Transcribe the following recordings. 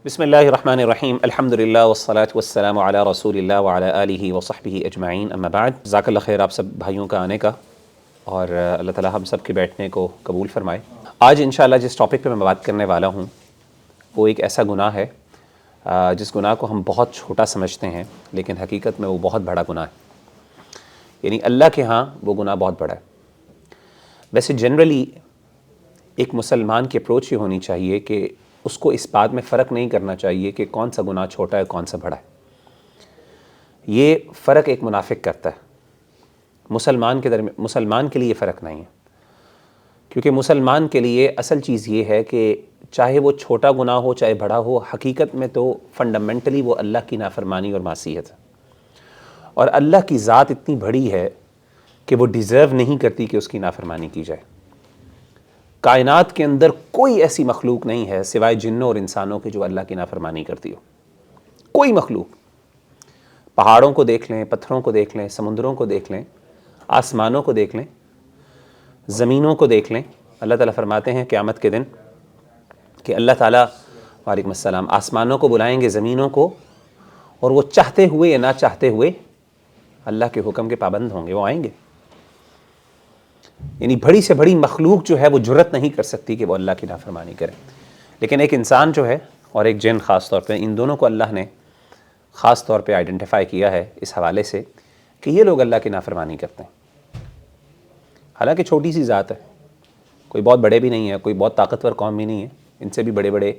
بسم اللہ الرحمن الرحیم الحمد للہ والصلاة والسلام علی رسول اللہ وعلی آلہ وصحبہ اجمعین اما بعد۔ جزاک اللہ خیر آپ سب بھائیوں کا آنے کا، اور اللہ تعالی ہم سب کے بیٹھنے کو قبول فرمائے۔ آج انشاءاللہ جس ٹاپک پہ میں بات کرنے والا ہوں وہ ایک ایسا گناہ ہے جس گناہ کو ہم بہت چھوٹا سمجھتے ہیں، لیکن حقیقت میں وہ بہت بڑا گناہ ہے، یعنی اللہ کے ہاں وہ گناہ بہت بڑا ہے۔ ویسے جنرلی ایک مسلمان کی اپروچ یہ ہونی چاہیے کہ اس کو اس بات میں فرق نہیں کرنا چاہیے کہ کون سا گناہ چھوٹا ہے کون سا بڑا ہے۔ یہ فرق ایک منافق کرتا ہے، مسلمان کے لیے یہ فرق نہیں ہے، کیونکہ مسلمان کے لیے اصل چیز یہ ہے کہ چاہے وہ چھوٹا گناہ ہو چاہے بڑا ہو، حقیقت میں تو فنڈامنٹلی وہ اللہ کی نافرمانی اور معصیت ہے، اور اللہ کی ذات اتنی بڑی ہے کہ وہ ڈیزرو نہیں کرتی کہ اس کی نافرمانی کی جائے۔ کائنات کے اندر کوئی ایسی مخلوق نہیں ہے سوائے جنوں اور انسانوں کے جو اللہ کی نافرمانی کرتی ہو، کوئی مخلوق۔ پہاڑوں کو دیکھ لیں، پتھروں کو دیکھ لیں، سمندروں کو دیکھ لیں، آسمانوں کو دیکھ لیں، زمینوں کو دیکھ لیں۔ اللہ تعالیٰ فرماتے ہیں قیامت کے دن کہ اللہ تعالیٰ وعلیکم السلام آسمانوں کو بلائیں گے زمینوں کو، اور وہ چاہتے ہوئے یا نہ چاہتے ہوئے اللہ کے حکم کے پابند ہوں گے، وہ آئیں گے۔ یعنی بڑی سے بڑی مخلوق جو ہے وہ جرت نہیں کر سکتی کہ وہ اللہ کی نافرمانی کرے، لیکن ایک انسان جو ہے اور ایک جن خاص طور پہ، ان دونوں کو اللہ نے خاص طور پہ آئیڈینٹیفائی کیا ہے اس حوالے سے کہ یہ لوگ اللہ کی نافرمانی کرتے ہیں۔ حالانکہ چھوٹی سی ذات ہے، کوئی بہت بڑے بھی نہیں ہے، کوئی بہت طاقتور قوم بھی نہیں ہے، ان سے بھی بڑے بڑے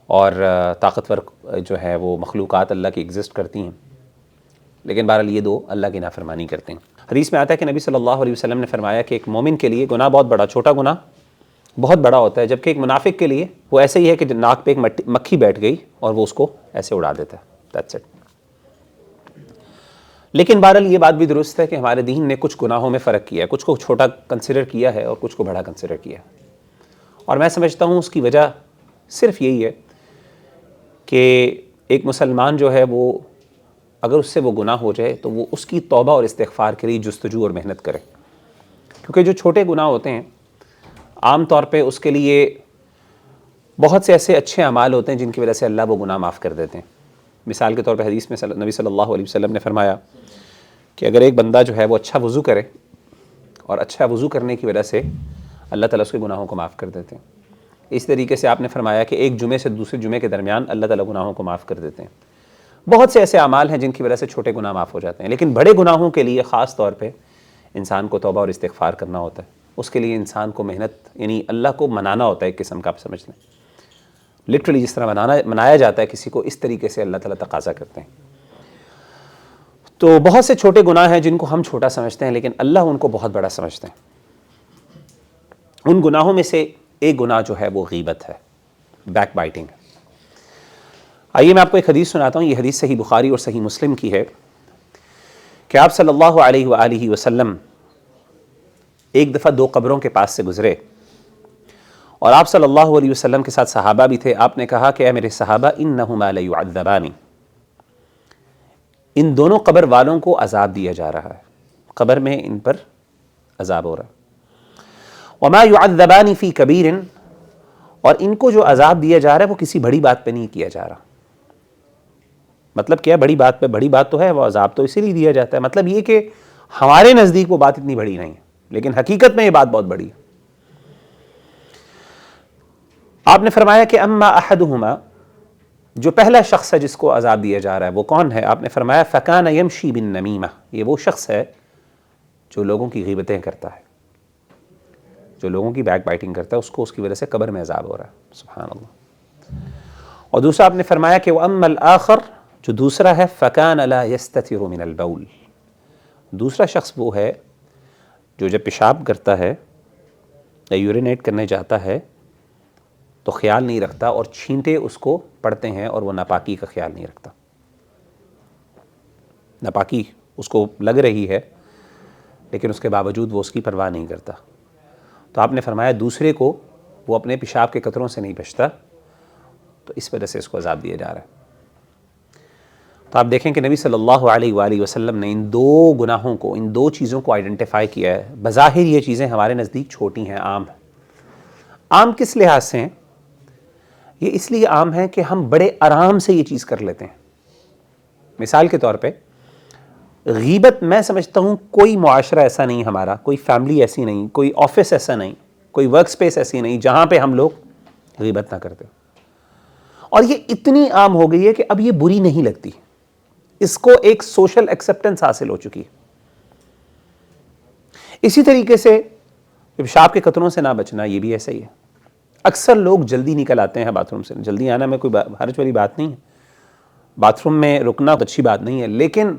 اور طاقتور جو ہے وہ مخلوقات اللہ کی ایگزسٹ کرتی ہیں، لیکن بہرحال یہ دو اللہ کی نافرمانی کرتے ہیں۔ حدیث میں آتا ہے کہ نبی صلی اللہ علیہ وسلم نے فرمایا کہ ایک مومن کے لیے گناہ بہت بڑا، چھوٹا گناہ بہت بڑا ہوتا ہے، جبکہ ایک منافق کے لیے وہ ایسے ہی ہے کہ ناک پہ ایک مکھی بیٹھ گئی اور وہ اس کو ایسے اڑا دیتا ہے، دیٹس اٹ۔ لیکن بہرحال یہ بات بھی درست ہے کہ ہمارے دین نے کچھ گناہوں میں فرق کیا ہے، کچھ کو چھوٹا کنسیڈر کیا ہے اور کچھ کو بڑا کنسیڈر کیا ہے، اور میں سمجھتا ہوں اس کی وجہ صرف یہی ہے کہ ایک مسلمان جو ہے وہ اگر اس سے وہ گناہ ہو جائے تو وہ اس کی توبہ اور استغفار کے لیے جستجو اور محنت کرے، کیونکہ جو چھوٹے گناہ ہوتے ہیں عام طور پہ اس کے لیے بہت سے ایسے اچھے اعمال ہوتے ہیں جن کی وجہ سے اللہ وہ گناہ معاف کر دیتے ہیں۔ مثال کے طور پہ حدیث میں نبی صلی اللہ علیہ وسلم نے فرمایا کہ اگر ایک بندہ جو ہے وہ اچھا وضو کرے، اور اچھا وضو کرنے کی وجہ سے اللہ تعالیٰ اس کے گناہوں کو معاف کر دیتے ہیں۔ اس طریقے سے آپ نے فرمایا کہ ایک جمعے سے دوسرے جمعے کے درمیان اللہ تعالیٰ گناہوں کو معاف کر دیتے ہیں۔ بہت سے ایسے اعمال ہیں جن کی وجہ سے چھوٹے گناہ معاف ہو جاتے ہیں، لیکن بڑے گناہوں کے لیے خاص طور پہ انسان کو توبہ اور استغفار کرنا ہوتا ہے، اس کے لیے انسان کو محنت، یعنی اللہ کو منانا ہوتا ہے، ایک قسم کا آپ سمجھ لیں، لٹرلی جس طرح منایا جاتا ہے کسی کو، اس طریقے سے اللہ تعالیٰ تقاضا کرتے ہیں۔ تو بہت سے چھوٹے گناہ ہیں جن کو ہم چھوٹا سمجھتے ہیں، لیکن اللہ ان کو بہت بڑا سمجھتے ہیں۔ ان گناہوں میں سے ایک گناہ جو ہے وہ غیبت ہے، بیک بائٹنگ ہے۔ آئیے میں آپ کو ایک حدیث سناتا ہوں، یہ حدیث صحیح بخاری اور صحیح مسلم کی ہے کہ آپ صلی اللہ علیہ وآلہ وسلم ایک دفعہ دو قبروں کے پاس سے گزرے، اور آپ صلی اللہ علیہ وسلم کے ساتھ صحابہ بھی تھے۔ آپ نے کہا کہ اے میرے صحابہ انہما لیعذبان، ان دونوں قبر والوں کو عذاب دیا جا رہا ہے، قبر میں ان پر عذاب ہو رہا ہے۔ وما يعذبان فی کبیر، اور ان کو جو عذاب دیا جا رہا ہے وہ کسی بڑی بات پہ نہیں کیا جا رہا۔ مطلب کیا بڑی بات پہ؟ بڑی بات تو ہے، وہ عذاب تو اسی لیے دیا جاتا ہے، مطلب یہ کہ ہمارے نزدیک وہ بات اتنی بڑی نہیں ہے، لیکن حقیقت میں یہ بات بہت بڑی ہے۔ آپ نے فرمایا کہ اما احدہما، جو پہلا شخص ہے جس کو عذاب دیا جا رہا ہے وہ کون ہے؟ آپ نے فرمایا فکان یمشی بالنمیمہ، یہ وہ شخص ہے جو لوگوں کی غیبتیں کرتا ہے، جو لوگوں کی بیک بائٹنگ کرتا ہے، اس کو اس کی وجہ سے قبر میں عذاب ہو رہا ہے، سبحان اللہ۔ اور دوسرا آپ نے فرمایا کہ واما الاخر، جو دوسرا ہے فکان لا یستتر من البول، دوسرا شخص وہ ہے جو جب پیشاب کرتا ہے یا یورینیٹ کرنے جاتا ہے تو خیال نہیں رکھتا، اور چھینٹے اس کو پڑتے ہیں اور وہ ناپاکی کا خیال نہیں رکھتا، ناپاکی اس کو لگ رہی ہے لیکن اس کے باوجود وہ اس کی پرواہ نہیں کرتا۔ تو آپ نے فرمایا دوسرے کو وہ اپنے پیشاب کے قطروں سے نہیں بچتا، تو اس وجہ سے اس کو عذاب دیا جا رہا ہے۔ تو آپ دیکھیں کہ نبی صلی اللہ علیہ وآلہ وسلم نے ان دو گناہوں کو، ان دو چیزوں کو آئیڈینٹیفائی کیا ہے۔ بظاہر یہ چیزیں ہمارے نزدیک چھوٹی ہیں، عام ہیں۔ عام کس لحاظ سے ہیں؟ یہ اس لیے عام ہے کہ ہم بڑے آرام سے یہ چیز کر لیتے ہیں. مثال کے طور پہ غیبت، میں سمجھتا ہوں کوئی معاشرہ ایسا نہیں ہمارا، کوئی فیملی ایسی نہیں، کوئی آفس ایسا نہیں، کوئی ورک سپیس ایسی نہیں جہاں پہ ہم لوگ غیبت نہ کرتے. اور یہ اتنی عام ہو گئی ہے کہ اب یہ بری نہیں لگتی، اس کو ایک سوشل ایکسیپٹنس حاصل ہو چکی ہے. اسی طریقے سے پیشاب کے قطروں سے نہ بچنا، یہ بھی ایسا ہی ہے. اکثر لوگ جلدی نکل آتے ہیں باتھ روم سے. جلدی آنا میں کوئی حرج والی بات نہیں ہے، باتھ روم میں رکنا اچھی بات نہیں ہے، لیکن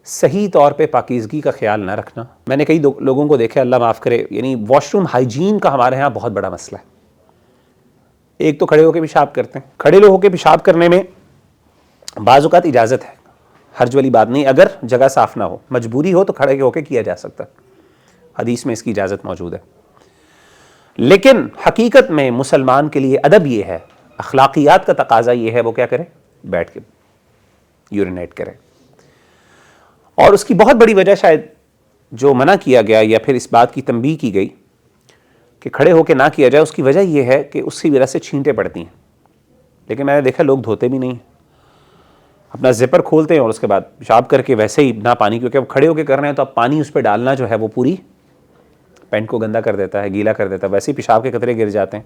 صحیح طور پہ پاکیزگی کا خیال نہ رکھنا. میں نے کئی لوگوں کو دیکھا، اللہ معاف کرے، یعنی واش روم ہائیجین کا ہمارے ہاں بہت بڑا مسئلہ ہے. ایک تو کھڑے ہو کے پیشاب کرتے ہیں. کھڑے ہو کے پیشاب کرنے میں بعض اوقات اجازت ہے، حرج والی بات نہیں، اگر جگہ صاف نہ ہو، مجبوری ہو تو کھڑے ہو کے کیا جا سکتا ہے، حدیث میں اس کی اجازت موجود ہے. لیکن حقیقت میں مسلمان کے لیے ادب یہ ہے، اخلاقیات کا تقاضا یہ ہے، وہ کیا کرے؟ بیٹھ کے یورینیٹ کرے. اور اس کی بہت بڑی وجہ شاید جو منع کیا گیا یا پھر اس بات کی تنبیہ کی گئی کہ کھڑے ہو کے نہ کیا جائے، اس کی وجہ یہ ہے کہ اس کی وجہ سے چھینٹیں پڑتی ہیں. لیکن میں نے دیکھا لوگ دھوتے بھی نہیں، اپنا زپر کھولتے ہیں اور اس کے بعد پیشاب کر کے ویسے ہی نہ پانی، کیونکہ اب کھڑے ہو کے کر رہے ہیں تو اب پانی اس پہ ڈالنا جو ہے وہ پوری پینٹ کو گندا کر دیتا ہے، گیلا کر دیتا ہے، ویسے ہی پیشاب کے قطرے گر جاتے ہیں.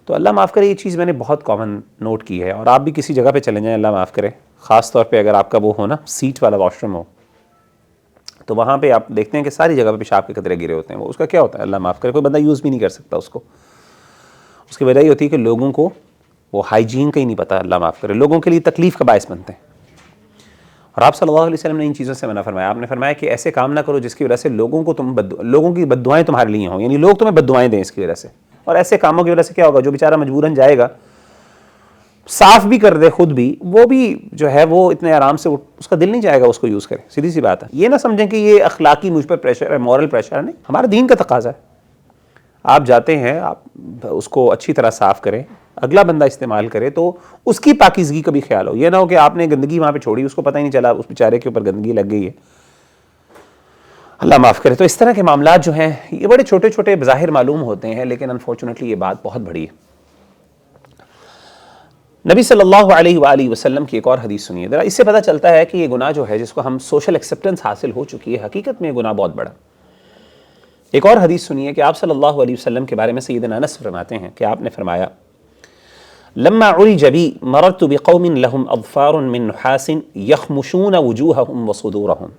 تو اللہ معاف کرے، یہ چیز میں نے بہت کامن نوٹ کی ہے. اور آپ بھی کسی جگہ پہ چلے جائیں، اللہ معاف کرے، خاص طور پہ اگر آپ کا وہ ہو نا سیٹ والا واش روم ہو، تو وہاں پہ آپ دیکھتے ہیں کہ ساری جگہ پہ پیشاب کے قطرے گرے ہوتے ہیں. وہ اس کا کیا ہوتا ہے؟ اللہ معاف کرے، کوئی بندہ یوز بھی نہیں کر سکتا اس کو. اس کی وجہ یہ ہوتی ہے کہ لوگوں کو وہ ہائیجین کا ہی نہیں پتا. اللہ معاف کرے، لوگوں کے لیے تکلیف کا باعث بنتے ہیں. اور آپ صلی اللہ علیہ وسلم نے ان چیزوں سے منع فرمایا. آپ نے فرمایا کہ ایسے کام نہ کرو جس کی وجہ سے لوگوں کی بد دعائیں تمہارے لیے ہوں، یعنی لوگ تمہیں بد دعائیں دیں اس کی وجہ سے. اور ایسے کاموں کی وجہ سے کیا ہوگا؟ جو بیچارہ مجبوراً جائے گا، صاف بھی کر دے خود بھی، وہ بھی جو ہے وہ اتنے آرام سے اس کا دل نہیں جائے گا اس کو یوز کرے. سیدھی سی بات ہے. یہ نہ سمجھیں کہ یہ اخلاقی مجھ پر پریشر ہے، مورل پریشر نہیں، ہمارا دین کا تقاضا ہے. آپ جاتے ہیں، آپ اس کو اچھی طرح صاف کریں، اگلا بندہ استعمال کرے تو اس کی پاکیزگی کا بھی خیال ہو. یہ نہ ہو کہ آپ نے گندگی وہاں پہ چھوڑی، اس کو پتہ ہی نہیں چلا اس بیچارے کے اوپر گندگی لگ گئی ہے. اللہ معاف کرے. تو اس طرح کے معاملات جو ہیں یہ بڑے چھوٹے چھوٹے بظاہر معلوم ہوتے ہیں، لیکن انفارچونیٹلی یہ بات بہت بڑی ہے. نبی صلی اللہ علیہ وآلہ وسلم کی ایک اور حدیث سنیے ذرا. اس سے پتہ چلتا ہے کہ یہ گناہ جو ہے جس کو ہم سوشل ایکسیپٹنس حاصل ہو چکی ہے، حقیقت میں یہ گناہ بہت بڑا. ایک اور حدیث سنیے کہ آپ صلی اللہ علیہ وسلم کے بارے میں سیدنا انس فرماتے ہیں کہ آپ نے فرمایا، لما عرج بی مررت بقوم لهم اظفار من نحاس یخمشون وجوہهم وصدورهم.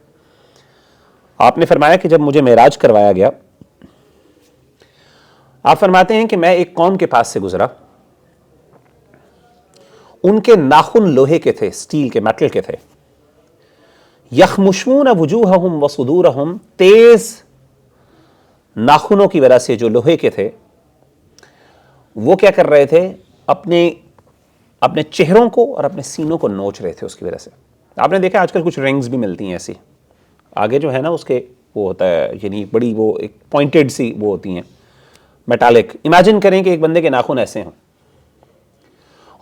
آپ نے فرمایا کہ جب مجھے معراج کروایا گیا، آپ فرماتے ہیں کہ میں ایک قوم کے پاس سے گزرا، ان کے ناخن لوہے کے تھے، سٹیل کے، میٹل کے تھے. یخمشون وجوہهم وصدورهم، تیز ناخنوں کی وجہ سے جو لوہے کے تھے وہ کیا کر رہے تھے؟ اپنے چہروں کو اور اپنے سینوں کو نوچ رہے تھے اس کی وجہ سے. آپ نے دیکھا آج کل کچھ رنگز بھی ملتی ہیں ایسی، آگے جو ہے نا اس کے وہ ہوتا ہے، یعنی بڑی وہ ایک پوائنٹڈ سی وہ ہوتی ہیں میٹالک. امیجن کریں کہ ایک بندے کے ناخن ایسے ہوں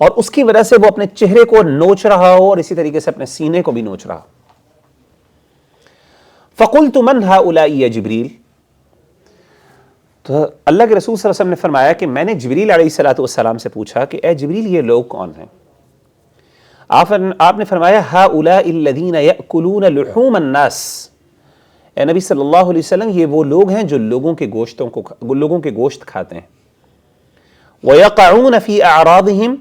اور اس کی وجہ سے وہ اپنے چہرے کو نوچ رہا ہو اور اسی طریقے سے اپنے سینے کو بھی نوچ رہا. فقلت من هؤلاء یا جبریل. تو اللہ کے رسول صلی اللہ علیہ وسلم نے فرمایا کہ میں نے جبریل علیہ الصلوۃ والسلام سے پوچھا کہ اے جبریل یہ لوگ کون ہیں؟ آپ نے فرمایا هؤلاء الذين يأكلون لحوم الناس. اے نبی صلی اللہ علیہ وسلم یہ وہ لوگ ہیں جو لوگوں کے گوشت کھاتے ہیں. ويقعون في اعراضهم،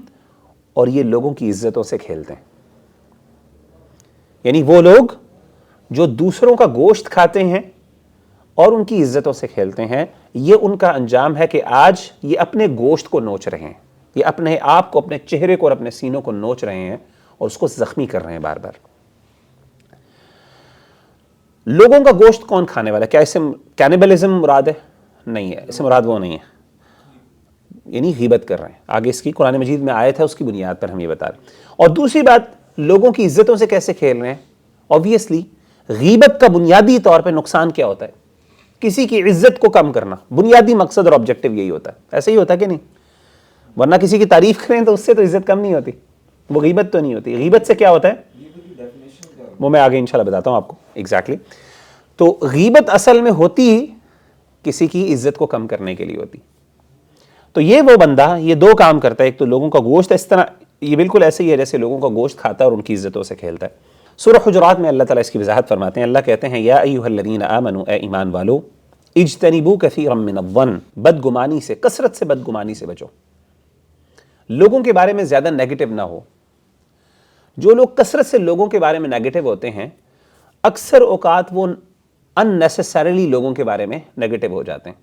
اور یہ لوگوں کی عزتوں سے کھیلتے ہیں. یعنی وہ لوگ جو دوسروں کا گوشت کھاتے ہیں اور ان کی عزتوں سے کھیلتے ہیں، یہ ان کا انجام ہے کہ آج یہ اپنے گوشت کو نوچ رہے ہیں، یہ اپنے آپ کو، اپنے چہرے کو اور اپنے سینوں کو نوچ رہے ہیں اور اس کو زخمی کر رہے ہیں بار بار. لوگوں کا گوشت کون کھانے والا ہے؟ کیا اس سے کینیبلزم مراد ہے؟ نہیں ہے، اس سے مراد وہ نہیں ہے، یعنی غیبت کر رہے ہیں. آگے اس کی قرآن مجید میں آیت ہے، اس کی بنیاد پر ہم یہ بتا رہے ہیں. اور دوسری بات، لوگوں کی عزتوں سے کیسے کھیل رہے ہیں؟ obviously غیبت کا بنیادی طور پہ نقصان کیا ہوتا ہے؟ کسی کی عزت کو کم کرنا. بنیادی مقصد اور آبجیکٹو یہی ہوتا ہے. ایسا ہی ہوتا ہے کہ نہیں؟ ورنہ کسی کی تعریف کریں تو اس سے تو عزت کم نہیں ہوتی، وہ غیبت تو نہیں ہوتی. غیبت سے کیا ہوتا ہے وہ میں آگے انشاءاللہ بتاتا ہوں آپ کو ایگزیکٹلی. تو غیبت اصل میں ہوتی کسی کی عزت کو کم کرنے کے لیے ہوتی. تو یہ وہ بندہ یہ دو کام کرتا ہے، ایک تو لوگوں کا گوشت اس طرح، یہ بالکل ایسے ہی ہے جیسے لوگوں کا گوشت کھاتا ہے اور ان کی عزتوں سے کھیلتا ہے۔ سورہ حجرات میں اللہ تعالیٰ اس کی وضاحت فرماتے ہیں، اللہ کہتے ہیں یا ایھا الذین آمنوا، اے ایمان والو، اجتنبوا کثیرا من الظن، بدگمانی سے، کثرت سے بدگمانی سے بچو، لوگوں کے بارے میں زیادہ نیگیٹو نہ ہو۔ جو لوگ کثرت سے لوگوں کے بارے میں نیگیٹو ہوتے ہیں، اکثر اوقات وہ ان نیسسریلی لوگوں کے بارے میں نیگیٹو ہو جاتے ہیں۔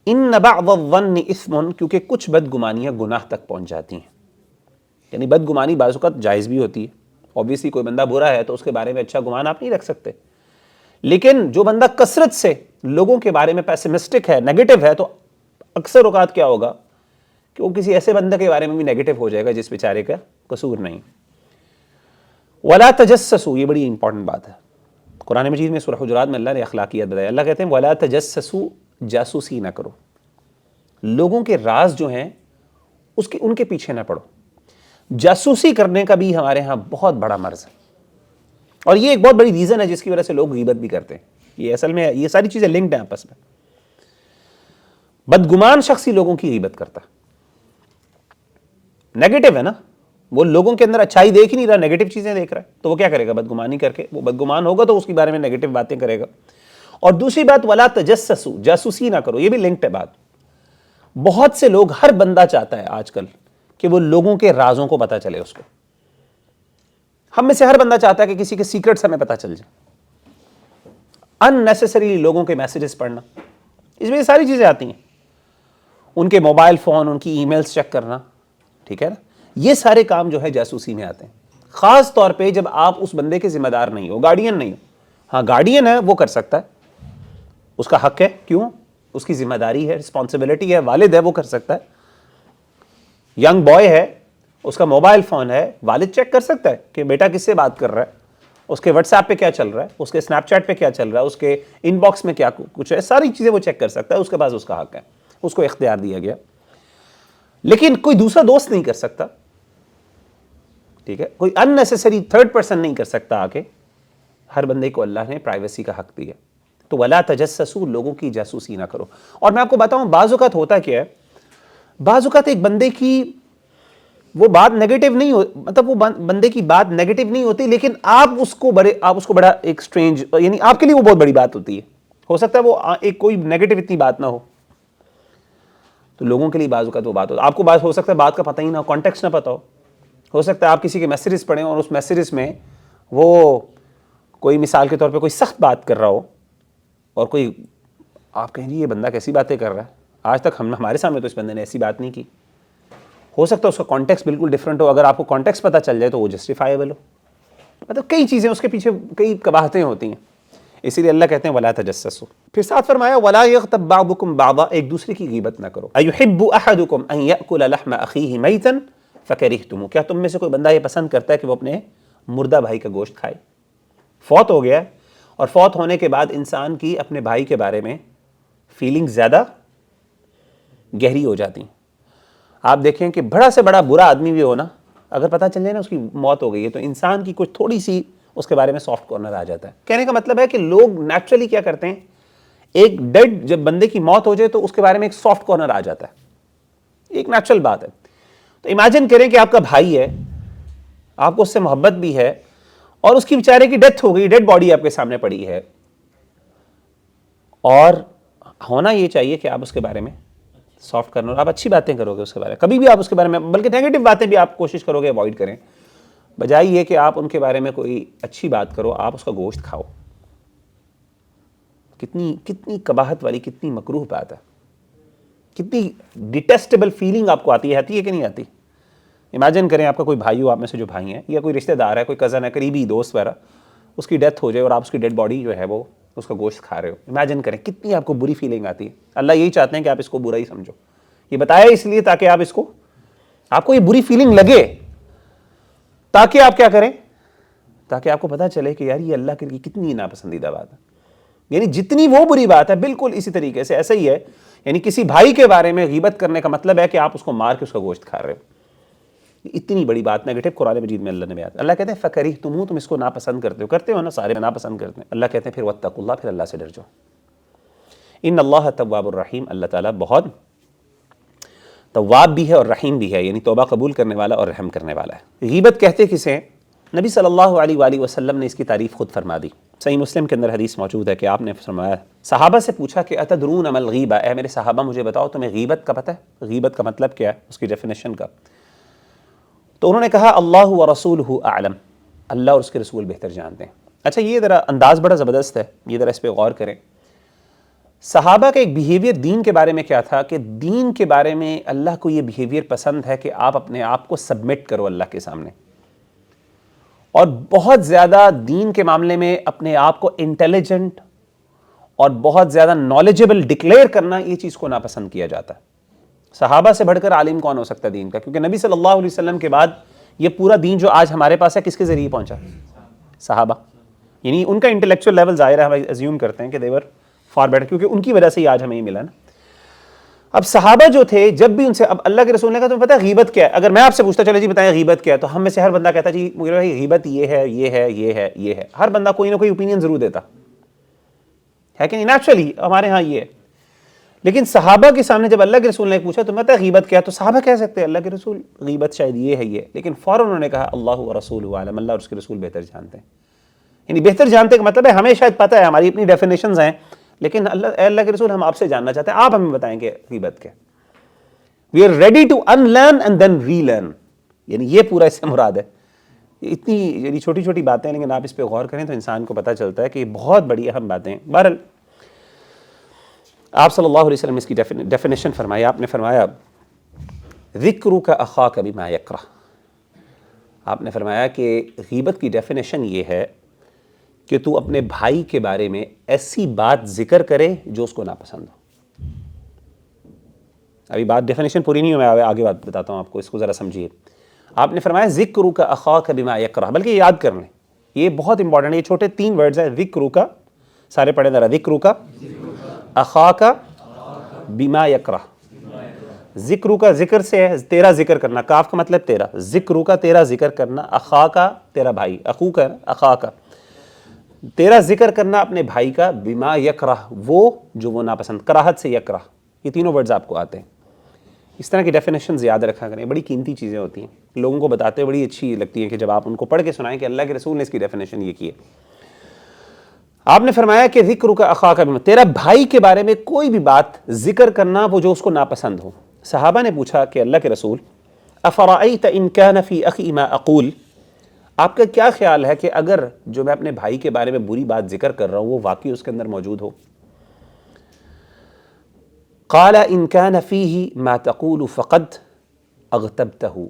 ان بعض الظن اثم، کیونکہ کچھ بدگمانیاں گناہ تک پہنچ جاتی ہیں، یعنی بدگمانی بعض اوقات جائز بھی ہوتی ہے، اوبویسلی کوئی بندہ برا ہے تو اس کے بارے میں اچھا گمان آپ نہیں رکھ سکتے، لیکن جو بندہ کثرت سے لوگوں کے بارے میں پیسمسٹک ہے، نیگیٹو ہے، تو اکثر اوقات کیا ہوگا کہ وہ کسی ایسے بندے کے بارے میں بھی نیگیٹو ہو جائے گا جس بیچارے کا قصور نہیں۔ ولا تجسسوا، یہ بڑی امپورٹنٹ بات ہے، قرآن مجید میں سورہ حجرات میں اللہ نے اخلاقیات بتائی، اللہ کہتے ہیں ولا تجسسوا، جاسوسی نہ کرو، لوگوں کے راز جو ہیں ان کے پیچھے نہ پڑو۔ جاسوسی کرنے کا بھی ہمارے ہاں بہت بڑا مرض ہے، اور یہ ایک بہت بڑی ریزن ہے جس کی وجہ سے لوگ غیبت بھی کرتے ہیں۔ یہ اصل میں یہ ساری چیزیں لنکڈ ہیں آپس میں۔ بدگمان شخص ہی لوگوں کی غیبت کرتا ہے، نیگیٹو ہے نا، وہ لوگوں کے اندر اچھائی دیکھ ہی نہیں رہا، نیگیٹو چیزیں دیکھ رہا ہے، تو وہ کیا کرے گا؟ بدگمانی کر کے، وہ بدگمان ہوگا تو اس کے بارے میں نیگیٹو باتیں کرے گا۔ اور دوسری بات ولا تجسسوا، جاسوسی نہ کرو، یہ بھی لنکڈ ہے بات۔ بہت سے لوگ، ہر بندہ چاہتا ہے آج کل کہ وہ لوگوں کے رازوں کو پتہ چلے اس کو، ہم میں سے ہر بندہ چاہتا ہے کہ کسی کے سیکرٹس ہمیں پتہ چل جائے۔ ان نیسسری لوگوں کے میسیجز پڑھنا، اس میں یہ ساری چیزیں آتی ہیں، ان کے موبائل فون، ان کی ای میلز چیک کرنا، ٹھیک ہے نا، یہ سارے کام جو ہے جاسوسی میں آتے ہیں، خاص طور پہ جب آپ اس بندے کے ذمہ دار نہیں ہو، گارڈین نہیں ہو۔ ہاں گارڈین ہے وہ کر سکتا ہے، اس کا حق ہے، کیوں؟ اس کی ذمہ داری ہے، رسپانسبلٹی ہے، والد ہے وہ کر سکتا ہے۔ ینگ بوائے ہے، اس کا موبائل فون ہے، والد چیک کر سکتا ہے کہ بیٹا کس سے بات کر رہا ہے، اس کے واٹس ایپ پہ کیا چل رہا ہے، اس کے اسنیپ چیٹ پہ کیا چل رہا ہے، اس کے ان باکس میں کیا کچھ ہے، ساری چیزیں وہ چیک کر سکتا ہے، اس کے پاس اس کا حق ہے، اس کو اختیار دیا گیا۔ لیکن کوئی دوسرا دوست نہیں کر سکتا، ٹھیک ہے، کوئی ان نیسسری تھرڈ پرسن نہیں کر سکتا آ کے۔ ہر بندے کو اللہ نے پرائیویسی کا حق دیا، تو ولا تجسسوا، لوگوں کی جاسوسی نہ کرو۔ اور میں آپ کو بتاؤں بعض اوقات ہوتا کیا ہے، بعض اوقات ایک بندے کی وہ بات نیگیٹو نہیں ہو، مطلب وہ بندے کی بات نیگیٹو نہیں ہوتی، لیکن آپ اس کو بڑا ایک سٹرینج، یعنی آپ کے لیے وہ بہت بڑی بات ہوتی ہے، ہو سکتا ہے وہ ایک کوئی نیگیٹو اتنی بات نہ ہو، تو لوگوں کے لیے بعض اوقات وہ بات ہوتی ہے۔ آپ کو بات ہو سکتا ہے بات کا پتہ ہی نہ ہو، کانٹیکسٹ نہ پتہ ہو سکتا ہے آپ کسی کے میسیجز پڑھیں اور اس میسیجز میں وہ کوئی مثال کے طور پہ کوئی سخت بات کر رہا ہو، اور کوئی آپ کہیں جی یہ بندہ کیسی باتیں کر رہا ہے، آج تک ہمارے سامنے تو اس بندے نے ایسی بات نہیں کی۔ ہو سکتا ہے اس کا کانٹیکسٹ بالکل ڈیفرنٹ ہو، اگر آپ کو کانٹیکسٹ پتہ چل جائے تو وہ جسٹیفائیبل ہو، مطلب کئی چیزیں اس کے پیچھے کئی قباحتیں ہوتی ہیں، اسی لیے اللہ کہتے ہیں ولا تجسسوا۔ پھر ساتھ فرمایا ولا یغتب بعضکم بعضا، ایک دوسرے کی غیبت نہ کرو۔ ایحب احدکم ان یاکل لحم اخیہ میتا فکرہتموہ، کیا تم میں سے کوئی بندہ یہ پسند کرتا ہے کہ وہ اپنے مردہ بھائی کا گوشت کھائے؟ فوت ہو گیا، اور فوت ہونے کے بعد انسان کی اپنے بھائی کے بارے میں فیلنگ زیادہ گہری ہو جاتی ہیں۔ آپ دیکھیں کہ بڑا سے بڑا برا آدمی بھی ہو نا، اگر پتہ چل جائے نا اس کی موت ہو گئی ہے تو انسان کی کچھ تھوڑی سی اس کے بارے میں سافٹ کارنر آ جاتا ہے۔ کہنے کا مطلب ہے کہ لوگ نیچرلی کیا کرتے ہیں، ایک ڈیڈ جب بندے کی موت ہو جائے تو اس کے بارے میں ایک سافٹ کارنر آ جاتا ہے، ایک نیچرل بات ہے۔ تو امیجن کریں کہ آپ کا بھائی ہے، آپ کو اس سے محبت بھی ہے، اور اس کی بیچارے کی ڈیتھ ہو گئی، ڈیڈ باڈی آپ کے سامنے پڑی ہے، اور ہونا یہ چاہیے کہ آپ اس کے بارے میں سافٹ کرنا، آپ اچھی باتیں کرو گے اس کے بارے میں، کبھی بھی آپ اس کے بارے میں، بلکہ نیگیٹو باتیں بھی آپ کوشش کرو گے اوائڈ کریں، بجائے یہ کہ آپ ان کے بارے میں کوئی اچھی بات کرو، آپ اس کا گوشت کھاؤ۔ کتنی قباحت والی، کتنی مکروہ بات ہے، کتنی ڈیٹیسٹیبل فیلنگ آپ کو آتی ہے کہ نہیں آتی؟ امیجن کریں آپ کا کوئی بھائی ہو، آپ میں سے جو بھائی ہیں، یا کوئی رشتہ دار ہے، کوئی کزن ہے، قریبی دوست وغیرہ، اس کی ڈیتھ ہو جائے اور آپ اس کی ڈیڈ باڈی جو ہے وہ اس کا گوشت کھا رہے ہو، امیجن کریں کتنی آپ کو بری فیلنگ آتی ہے۔ اللہ یہی چاہتے ہیں کہ آپ اس کو برا ہی سمجھو، یہ بتایا اس لیے تاکہ آپ کو یہ بری فیلنگ لگے، تاکہ آپ کیا کریں، تاکہ آپ کو پتہ چلے کہ یار یہ اللہ کے لیے کتنی ناپسندیدہ بات ہے۔ یعنی جتنی وہ بری بات ہے بالکل اسی طریقے سے ایسا ہی ہے، یعنی کسی بھائی کے بارے میں غیبت کرنے کا مطلب ہے کہ آپ اس کو مار کے اس کا گوشت کھا رہے ہو، اتنی بڑی بات نیگیٹو قرآن مجید میں اللہ نے بیان۔ اللہ کہتے ہیں فکرہتموہ، تم اس کو ناپسند کرتے ہو نا، سارے ناپسند کرتے ہیں۔ اللہ کہتے ہیں پھر واتقوا اللہ، پھر اللہ سے ڈر جاؤ۔ ان اللہ تواب الرحیم، اللہ تعالیٰ بہت تواب بھی ہے اور رحیم بھی ہے، یعنی توبہ قبول کرنے والا اور رحم کرنے والا ہے۔ غیبت کہتے کسے ہیں؟ نبی صلی اللہ علیہ وآلہ وسلم نے اس کی تعریف خود فرما دی۔ صحیح مسلم کے اندر حدیث موجود ہے کہ آپ نے فرمایا، صحابہ سے پوچھا کہ اتدرون ما الغیبہ، اے میرے صحابہ مجھے بتاؤ تمہیں غیبت کا پتہ ہے؟ غیبت کا مطلب کیا ہے، اس کی ڈیفینیشن کا؟ تو انہوں نے کہا اللہ ورسولہ اعلم، اللہ اور اس کے رسول بہتر جانتے ہیں۔ اچھا یہ ذرا انداز بڑا زبردست ہے، یہ ذرا اس پہ غور کریں۔ صحابہ کا ایک بیہیویئر دین کے بارے میں کیا تھا کہ دین کے بارے میں اللہ کو یہ بیہیویئر پسند ہے کہ آپ اپنے آپ کو سبمٹ کرو اللہ کے سامنے، اور بہت زیادہ دین کے معاملے میں اپنے آپ کو انٹیلیجنٹ اور بہت زیادہ نالجبل ڈکلیئر کرنا، یہ چیز کو ناپسند کیا جاتا ہے۔ صحابہ سے بڑھ کر عالم کون ہو سکتا ہے دین کا؟ کیونکہ نبی صلی اللہ علیہ وسلم کے بعد یہ پورا دین جو آج ہمارے پاس ہے کس کے ذریعے پہنچا؟ صحابہ، یعنی ان کا انٹلیکچوئل لیول ظاہر ہے، ہم ایزیوم کرتے ہیں کہ دیور فار بیٹر، کیونکہ ان کی وجہ سے ہی آج ہمیں یہ ملا نا۔ اب صحابہ جو تھے، جب بھی ان سے، اب اللہ کے رسول نے کہا تمہیں پتہ ہے غیبت کیا ہے؟ اگر میں آپ سے پوچھتا چلے جی بتائیں غیبت کیا ہے، تو ہم میں سے ہر بندہ کہتا جی مجھے بھائی غیبت یہ ہے یہ ہے یہ ہے یہ ہے، ہر بندہ کوئی نہ کوئی اوپینین ضرور دیتا ہے کہ نہیں، نیچرلی ہمارے ہاں یہ ہے۔ لیکن صحابہ کے سامنے جب اللہ کے رسول نے پوچھا تمہیں پتہ ہے غیبت کیا ہے، تو صحابہ کہہ سکتے ہیں اللہ کے رسول غیبت شاید یہ ہے یہ، لیکن فوراً انہوں نے کہا اللہ ورسولہ اعلم، اللہ اور اس کے رسول بہتر جانتے ہیں۔ یعنی بہتر جانتے کا مطلب ہے ہمیں شاید پتہ ہے، ہماری اپنی ڈیفینیشنز ہیں، لیکن اللہ کے رسول ہم آپ سے جاننا چاہتے ہیں، آپ ہمیں بتائیں کہ غیبت کیا ہے۔ We are ready to unlearn and then relearn, یعنی یہ پورا اس سے مراد ہے۔ اتنی یعنی چھوٹی چھوٹی باتیں، لیکن آپ اس پہ غور کریں تو انسان کو پتہ چلتا ہے کہ یہ بہت بڑی اہم باتیں ہیں۔ بہرحال آپ صلی اللہ علیہ وسلم نے اس کی ڈیفینیشن فرمائی، آپ نے فرمایا ذکرک اخاک بما یکرہ، آپ نے فرمایا کہ غیبت کی ڈیفینیشن یہ ہے کہ تو اپنے بھائی کے بارے میں ایسی بات ذکر کرے جو اس کو ناپسند ہو۔ ابھی بات ڈیفینیشن پوری نہیں ہو، میں آگے بات بتاتا ہوں آپ کو، اس کو ذرا سمجھیے۔ آپ نے فرمایا ذکرک اخاک بما یکرہ، بلکہ یہ یاد کر لیں، یہ بہت امپورٹنٹ ہے، یہ چھوٹے 3 ورڈز ہیں، ذکرک، سارے پڑھیں ذرا، ذکرک اخاک بما یکرہ۔ ذکرک ذکر سے ہے، تیرا ذکر کرنا، کاف کا مطلب تیرا، ذکرک تیرا ذکر کرنا، اخاک تیرا بھائی، اخوک اخاک تیرا ذکر کرنا اپنے بھائی کا، بما یکرہ وہ جو وہ ناپسند، کراہت سے یکرہ، یہ تینوں ورڈز آپ کو آتے ہیں۔ اس طرح کی ڈیفینیشنز یاد رکھا کریں، بڑی قیمتی چیزیں ہوتی ہیں، لوگوں کو بتاتے بڑی اچھی لگتی ہیں کہ جب آپ ان کو پڑھ کے سنائیں کہ اللہ کے رسول نے اس کی ڈیفینیشن یہ کی ہے۔ آپ نے فرمایا کہ ذکرک اخاک بما، تیرا بھائی کے بارے میں کوئی بھی بات ذکر کرنا وہ جو اس کو ناپسند ہو۔ صحابہ نے پوچھا کہ اللہ کے رسول افرأیت ان کان فی اخی ما اقول، آپ کا کیا خیال ہے کہ اگر جو میں اپنے بھائی کے بارے میں بری بات ذکر کر رہا ہوں وہ واقعی اس کے اندر موجود ہو؟ قال ان كان فيه ما تقول فقد اغتبته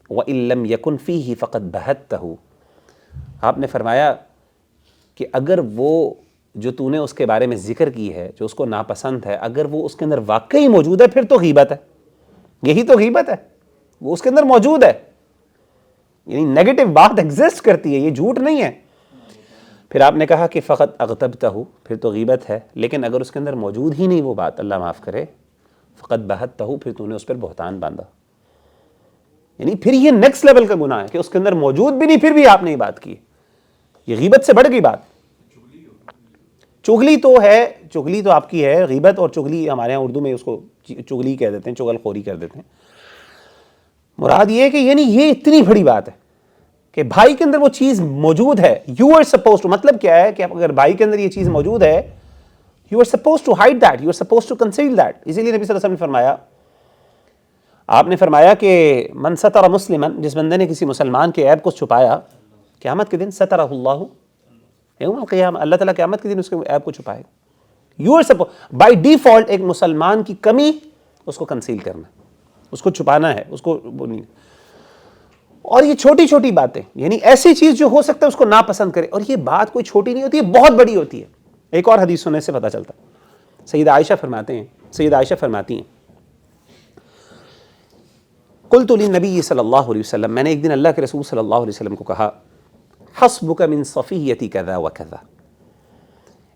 وان لم يكن فيه فقد بهته، آپ نے فرمایا کہ اگر وہ جو تو نے اس کے بارے میں ذکر کی ہے جو اس کو ناپسند ہے، اگر وہ اس کے اندر واقعی موجود ہے پھر تو غیبت ہے، یہی تو غیبت ہے، وہ اس کے اندر موجود ہے، یعنی نیگیٹو بات ایگزسٹ کرتی ہے، یہ جھوٹ نہیں ہے۔ پھر آپ نے کہا کہ فقط اغتبتہ، پھر تو غیبت ہے، لیکن اگر اس کے اندر موجود ہی نہیں وہ بات، اللہ معاف کرے، فقط بہتہ، پھر تو نے اس پر بہتان باندھا، یعنی پھر یہ نیکسٹ لیول کا گناہ ہے کہ اس کے اندر موجود بھی نہیں پھر بھی آپ نے یہ بات کی، یہ غیبت سے بڑھ گئی بات۔ چغلی تو ہے، چغلی تو آپ کی ہے، غیبت اور چغلی ہمارے یہاں اردو میں اس کو چغلی کہہ دیتے ہیں، چغل خوری کر دیتے ہیں۔ مراد یہ ہے کہ یعنی یہ اتنی بڑی بات ہے کہ بھائی کے اندر وہ چیز موجود ہے، یو آر سپوز ٹو، مطلب کیا ہے کہ اگر بھائی کے اندر یہ چیز موجود ہے، you are suppose to hide that, you are suppose to conceal that. اسی لیے نبی صلی اللہ علیہ وسلم نے فرمایا، آپ نے فرمایا کہ من ستر مسلما، جس بندے نے کسی مسلمان کے عیب کو چھپایا، قیامت کے دن سترہ اللہ یوم القیامہ، اللہ تعالیٰ قیامت کے دن اس کے عیب کو چھپائے گا۔ You are suppose, by default ایک مسلمان کی کمی اس کو کنسیل کرنا، اس کو چھپانا ہے، اس کو نہیں۔ اور یہ چھوٹی چھوٹی باتیں، یعنی ایسی چیز جو ہو سکتا ہے اس کو ناپسند کرے، اور یہ بات کوئی چھوٹی نہیں ہوتی ہے، بہت بڑی ہوتی ہے۔ ایک اور حدیث سننے سے پتہ چلتا ہے، سیدہ عائشہ فرماتی ہیں قلت للنبی صلی اللہ علیہ وسلم، میں نے ایک دن اللہ کے رسول صلی اللہ علیہ وسلم کو کہا، حسبک من صفیۃ کذا وکذا،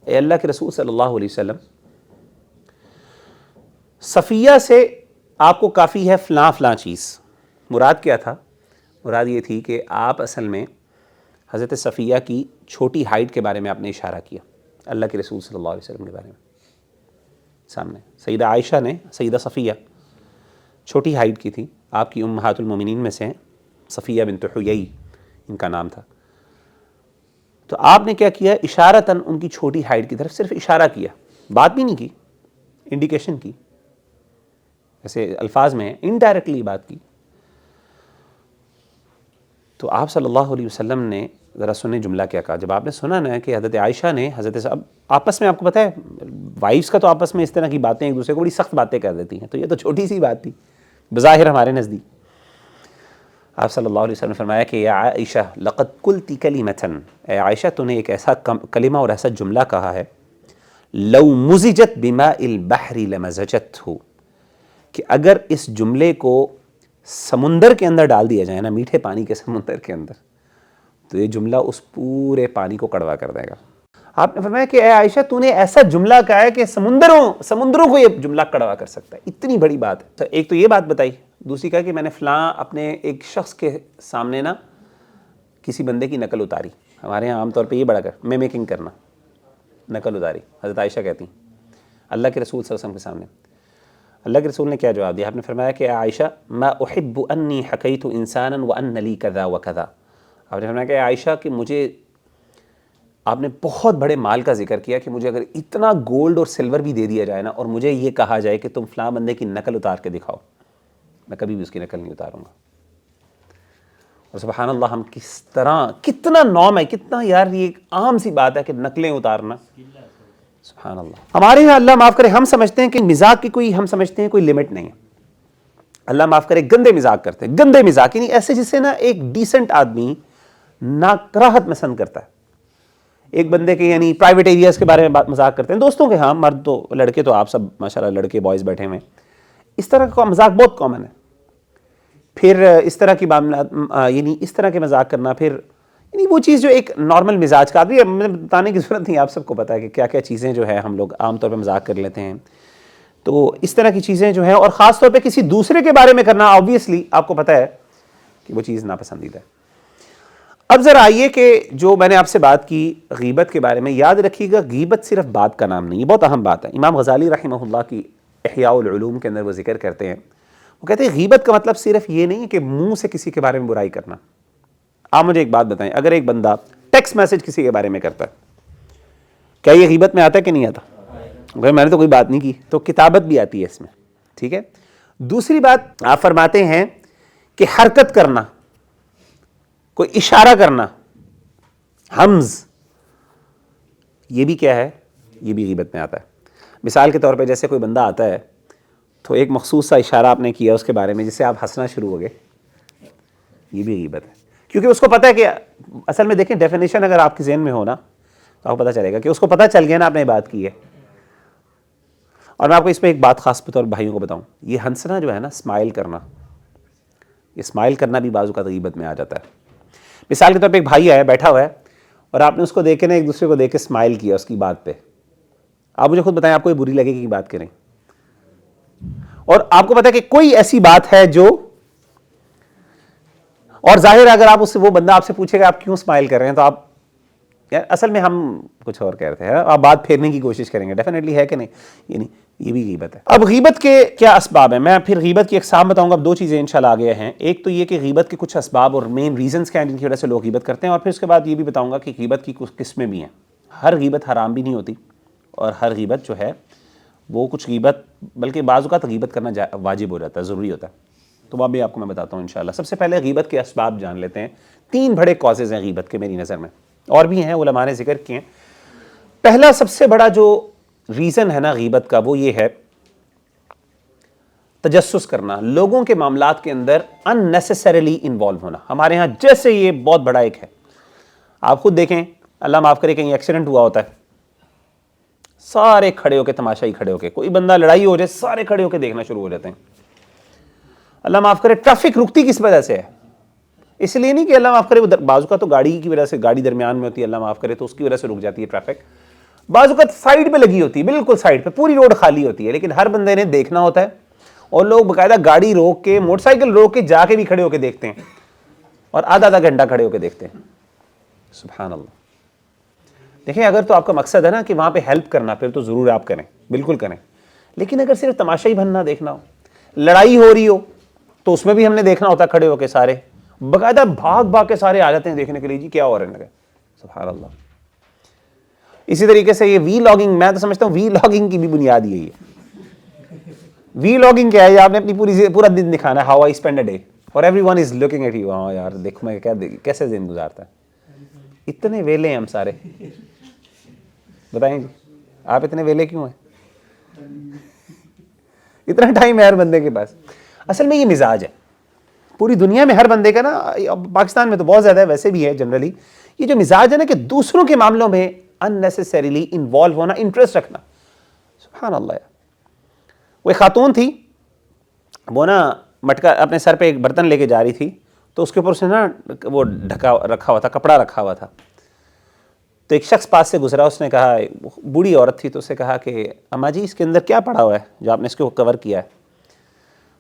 اے اللہ کے رسول صلی اللہ علیہ وسلم، صفیہ سے آپ کو کافی ہے فلاں فلاں چیز۔ مراد کیا تھا؟ مراد یہ تھی کہ آپ اصل میں حضرت صفیہ کی چھوٹی ہائٹ کے بارے میں آپ نے اشارہ کیا، اللہ کے رسول صلی اللہ علیہ وسلم کے بارے میں۔ سامنے سیدہ عائشہ نے، سیدہ صفیہ چھوٹی ہائٹ کی تھی، آپ کی امہات المومنین میں سے ہیں، صفیہ بنت حیی ان کا نام تھا. تو آپ نے کیا کیا، اشارتاً ان کی چھوٹی ہائٹ کی طرف صرف اشارہ کیا، بات بھی نہیں کی، انڈیکیشن کی، ایسے الفاظ میں انڈائریکٹلی بات کی. تو آپ صلی اللہ علیہ وسلم نے ذرا سنیں جملہ کیا کہا. جب آپ نے سنا نا کہ حضرت عائشہ نے اب آپس میں، آپ کو پتہ ہے وائفز کا تو آپس میں اس طرح کی باتیں ایک دوسرے کو بڑی سخت باتیں کر دیتی ہیں، تو یہ تو چھوٹی سی بات تھی بظاہر ہمارے نزدیک. آپ صلی اللہ علیہ وسلم نے فرمایا کہ یا عائشہ لقد قلت کلمۃ، اے عائشہ تو نے ایک ایسا کلمہ اور ایسا جملہ کہا ہے، لو مزجت بماء البحر لمزجته، کہ اگر اس جملے کو سمندر کے اندر ڈال دیا جائے نا، میٹھے پانی کے سمندر کے اندر، تو یہ جملہ اس پورے پانی کو کڑوا کر دے گا. آپ نے فرمایا کہ اے عائشہ تو نے ایسا جملہ کہا ہے کہ سمندروں کو یہ جملہ کڑوا کر سکتا ہے، اتنی بڑی بات ہے. تو ایک تو یہ بات بتائی، دوسری کہا کہ میں نے فلاں اپنے ایک شخص کے سامنے نا کسی بندے کی نقل اتاری. ہمارے یہاں عام طور پہ یہ بڑا میکنگ کرنا، نقل اتاری. حضرت عائشہ کہتی ہیں اللہ کے رسول صلی اللہ علیہ وسلم کے سامنے. اللہ کے رسول نے کیا جواب دیا؟ آپ نے فرمایا کہ عائشہ ما احب انی حکیت انسانا وان لی کذا وکذا. آپ نے فرمایا کہ عائشہ کہ مجھے، آپ نے بہت بڑے مال کا ذکر کیا کہ مجھے اگر اتنا گولڈ اور سلور بھی دے دیا جائے نا اور مجھے یہ کہا جائے کہ تم فلاں بندے کی نقل اتار کے دکھاؤ، میں کبھی بھی اس کی نقل نہیں اتاروں گا. اور سبحان اللہ، ہم کس طرح، کتنا نارم ہے، کتنا یار یہ ایک عام سی بات ہے کہ نقلیں اتارنا. سبحان اللہ. ہمارے یہاں اللہ معاف کرے ہم سمجھتے ہیں کہ مزاق کی کوئی، ہم سمجھتے ہیں کوئی لمٹ نہیں ہے. اللہ معاف کرے گندے مزاق کرتے ہیں، گندے مزاق یعنی ایسے جس سے نا ایک ڈیسنٹ آدمی ناکراہت پسند کرتا ہے. ایک بندے کے یعنی پرائیویٹ ایریاز کے بارے میں مذاق کرتے ہیں دوستوں کے، ہاں مرد تو، لڑکے تو آپ سب ماشاءاللہ لڑکے بوائز بیٹھے ہوئے ہیں، اس طرح کا مذاق بہت کامن ہے. پھر اس طرح کی معاملات، یعنی اس طرح کے مذاق کرنا، پھر یعنی وہ چیز جو ایک نارمل مزاج کا آدمی ہے، مجھے بتانے کی ضرورت نہیں، آپ سب کو پتہ ہے کہ کیا کیا چیزیں جو ہے ہم لوگ عام طور پہ مذاق کر لیتے ہیں. تو اس طرح کی چیزیں جو ہیں، اور خاص طور پہ کسی دوسرے کے بارے میں کرنا، آبویسلی آپ کو پتہ ہے کہ وہ چیز ناپسندیدہ ہے. اب ذرا آئیے کہ جو میں نے آپ سے بات کی غیبت کے بارے میں، یاد رکھیے گا غیبت صرف بات کا نام نہیں، یہ بہت اہم بات ہے. امام غزالی رحمہ اللہ کی احیاء العلوم کے اندر وہ ذکر کرتے ہیں، وہ کہتے ہیں غیبت کا مطلب صرف یہ نہیں ہے کہ منہ سے کسی کے بارے میں برائی کرنا. آپ مجھے ایک بات بتائیں، اگر ایک بندہ ٹیکسٹ میسج کسی کے بارے میں کرتا ہے، کیا یہ غیبت میں آتا ہے کہ نہیں آتا؟ اگر میں نے تو کوئی بات نہیں کی، تو کتابت بھی آتی ہے اس میں، ٹھیک ہے. دوسری بات آپ فرماتے ہیں کہ حرکت کرنا، کوئی اشارہ کرنا، ہمز، یہ بھی کیا ہے؟ یہ بھی غیبت میں آتا ہے. مثال کے طور پہ جیسے کوئی بندہ آتا ہے تو ایک مخصوص سا اشارہ آپ نے کیا اس کے بارے میں جس سے آپ ہنسنا شروع ہو گئے، یہ بھی غیبت ہے. کیونکہ اس کو پتہ ہے کہ اصل میں دیکھیں ڈیفینیشن اگر آپ کے ذہن میں ہو نا تو آپ کو پتہ چلے گا کہ اس کو پتہ چل گیا نا آپ نے بات کی ہے. اور میں آپ کو اس میں ایک بات خاص طور بھائیوں کو بتاؤں، یہ ہنسنا جو ہے نا، اسمائل کرنا، یہ اسمائل کرنا بھی بعض اوقات غیبت میں آ جاتا ہے. مثال کے طور پہ ایک بھائی آیا بیٹھا ہوا ہے اور آپ نے اس کو دیکھ کے نا ایک دوسرے کو دیکھ کے اسمائل کیا اس کی بات پہ. آپ مجھے خود بتائیں آپ کو یہ بری لگے گی کہ بات کریں؟ اور آپ کو پتہ ہے کہ کوئی ایسی بات ہے جو، اور ظاہر ہے اگر آپ اس سے، وہ بندہ آپ سے پوچھے گا آپ کیوں اسمائل کر رہے ہیں، تو آپ یار اصل میں ہم کچھ اور کہہ رہے تھے، آپ بات پھیرنے کی کوشش کریں گے، ڈیفینیٹلی ہے کہ نہیں؟ یعنی یہ بھی غیبت ہے. اب غیبت کے کیا اسباب ہیں، میں پھر غیبت کی اقسام بتاؤں گا. اب دو چیزیں انشاءاللہ آگے ہیں، ایک تو یہ کہ غیبت کے کچھ اسباب اور مین ریزنز کیا ہیں جن کی وجہ سے لوگ غیبت کرتے ہیں، اور پھر اس کے بعد یہ بھی بتاؤں گا کہ غیبت کی کچھ قسمیں بھی ہیں. ہر غیبت حرام بھی نہیں ہوتی، اور ہر غیبت جو ہے وہ کچھ غیبت، بلکہ بعض اوقات غیبت کرنا واجب ہو جاتا ہے، ضروری ہوتا ہے. تو وہ بھی آپ کو میں بتاتا ہوں انشاءاللہ. سب سے پہلے غیبت کے اسباب جان لیتے ہیں. 3 بڑے کازز ہیں غیبت کے میری نظر میں، اور بھی ہیں علماء نے ذکر کیے ہیں. پہلا سب سے بڑا جو ریزن ہے نا غیبت کا، وہ یہ ہے تجسس کرنا، لوگوں کے معاملات کے اندر ان نیسیسریلی انوالو ہونا. ہمارے ہاں جیسے یہ بہت بڑا ایک ہے، آپ خود دیکھیں، اللہ معاف کرے کہیں ایکسیڈنٹ ہوا ہوتا ہے، سارے کھڑے ہو کے، تماشائی کھڑے ہو کے، کوئی بندہ لڑائی ہو جائے سارے کھڑے ہو کے دیکھنا شروع ہو جاتے ہیں. اللہ معاف کرے ٹریفک رکتی کس وجہ سے ہے؟ اس لیے نہیں کہ اللہ معاف کرے بعض اوقات تو گاڑی کی وجہ سے، گاڑی درمیان میں ہوتی ہے اللہ معاف کرے تو اس کی وجہ سے رک جاتی ہے ٹریفک. بعض اوقات سائڈ پہ لگی ہوتی ہے، بالکل سائڈ پہ، پوری روڈ خالی ہوتی ہے، لیکن ہر بندے نے دیکھنا ہوتا ہے، اور لوگ باقاعدہ گاڑی روک کے، موٹر سائیکل روک کے، جا کے بھی کھڑے ہو کے دیکھتے ہیں، اور آدھا گھنٹہ کھڑے ہو کے دیکھتے ہیں. سبحان اللہ. دیکھیں اگر تو آپ کا مقصد ہے نا کہ وہاں پہ ہیلپ کرنا، پھر تو ضرور آپ کریں، بالکل کریں. لیکن اگر صرف تماشائی بننا دیکھنا ہو، لڑائی ہو رہی ہو تو اس میں بھی ہم نے دیکھنا ہوتا ہے کھڑے ہو کے سارے باقاعدہ بھاگ بھاگ کے سارے آ جاتے ہیں دیکھنے کے لیے جی کیا ہو رہا ہے. سبحان اللہ. اسی طریقے سے یہ وی لاگنگ, میں تو سمجھتا ہوں وی لاگنگ کی بھی بنیاد یہی ہے. وی لاگنگ کیا ہے؟ آپ نے اپنی پورا دن دکھانا ہے, how I spend a day, اور everyone is looking at you. ہاں یار دیکھو میں کیسے دن گزارتا ہے. اتنے ویلے ہیں ہم سارے, بتائیں جی آپ اتنے ویلے کیوں ہیں؟ اتنا ٹائم ہے ہر بندے کے پاس. اصل میں یہ مزاج ہے پوری دنیا میں ہر بندے کا نا, پاکستان میں تو بہت زیادہ ہے, ویسے بھی ہے جنرلی, یہ جو مزاج ہے نا کہ دوسروں کے معاملوں میں unnecessarily انوالو ہونا, انٹرسٹ رکھنا. سبحان اللہ. وہ ایک خاتون تھی, وہ نا مٹکا اپنے سر پہ ایک برتن لے کے جا رہی تھی, تو اس کے اوپر اس نے نا وہ ڈھکا رکھا ہوا تھا, کپڑا رکھا ہوا تھا. تو ایک شخص پاس سے گزرا, اس نے کہا, بوڑھی عورت تھی, تو اس نے کہا کہ اماں جی اس کے اندر کیا پڑا ہوا ہے جو آپ نے اس کو کور کیا ہے؟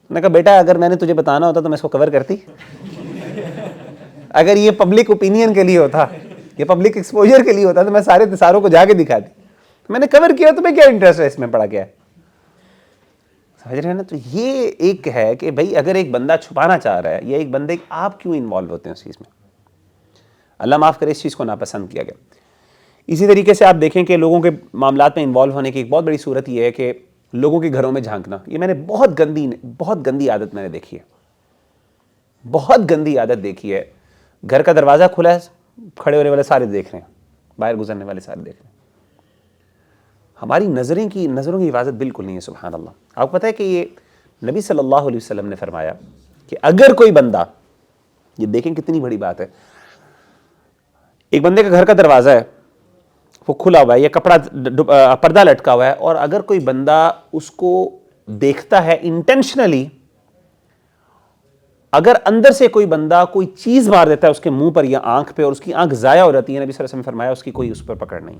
میں نے کہا بیٹا اگر میں نے تجھے بتانا ہوتا تو میں اس کو کور کرتی. اگر یہ پبلک اوپینین کے لیے ہوتا, یہ پبلک ایکسپوجر کے لیے ہوتا تو میں ساروں کو جا کے دکھاتی. میں نے کور کیا, تو میں کیا انٹرسٹ ہے اس میں پڑا کیا ہے؟ سمجھ رہے ہیں نا. تو یہ ایک ہے کہ بھائی اگر ایک بندہ چھپانا چاہ رہا ہے یا ایک بندے, آپ کیوں انوالو ہوتے ہیں اس چیز میں؟ اللہ معاف کرے, اس چیز کو ناپسند کیا گیا. اسی طریقے سے آپ دیکھیں کہ لوگوں کے معاملات میں انوالو ہونے کی ایک بہت بڑی صورت یہ ہے کہ لوگوں کے گھروں میں جھانکنا. یہ میں نے بہت گندی عادت میں نے دیکھی ہے, بہت گندی عادت دیکھی ہے. گھر کا دروازہ کھلا ہے, کھڑے ہونے والے سارے دیکھ رہے ہیں, باہر گزرنے والے سارے دیکھ رہے ہیں. ہماری نظروں کی حفاظت بالکل نہیں ہے. سبحان اللہ. آپ کو پتہ ہے کہ یہ نبی صلی اللہ علیہ وسلم نے فرمایا کہ اگر کوئی بندہ, یہ دیکھیں کتنی بڑی بات ہے, ایک بندے کا گھر کا دروازہ ہے, وہ کھلا ہوا ہے, یا کپڑا پردہ لٹکا ہوا ہے, اور اگر کوئی بندہ اس کو دیکھتا ہے انٹینشنلی, اگر اندر سے کوئی بندہ کوئی چیز مار دیتا ہے اس کے منہ پر یا آنکھ پہ, اور اس کی آنکھ ضائع ہو جاتی ہے, نبی صلی اللہ علیہ وسلم نے فرمایا اس کی کوئی اس پر پکڑ نہیں.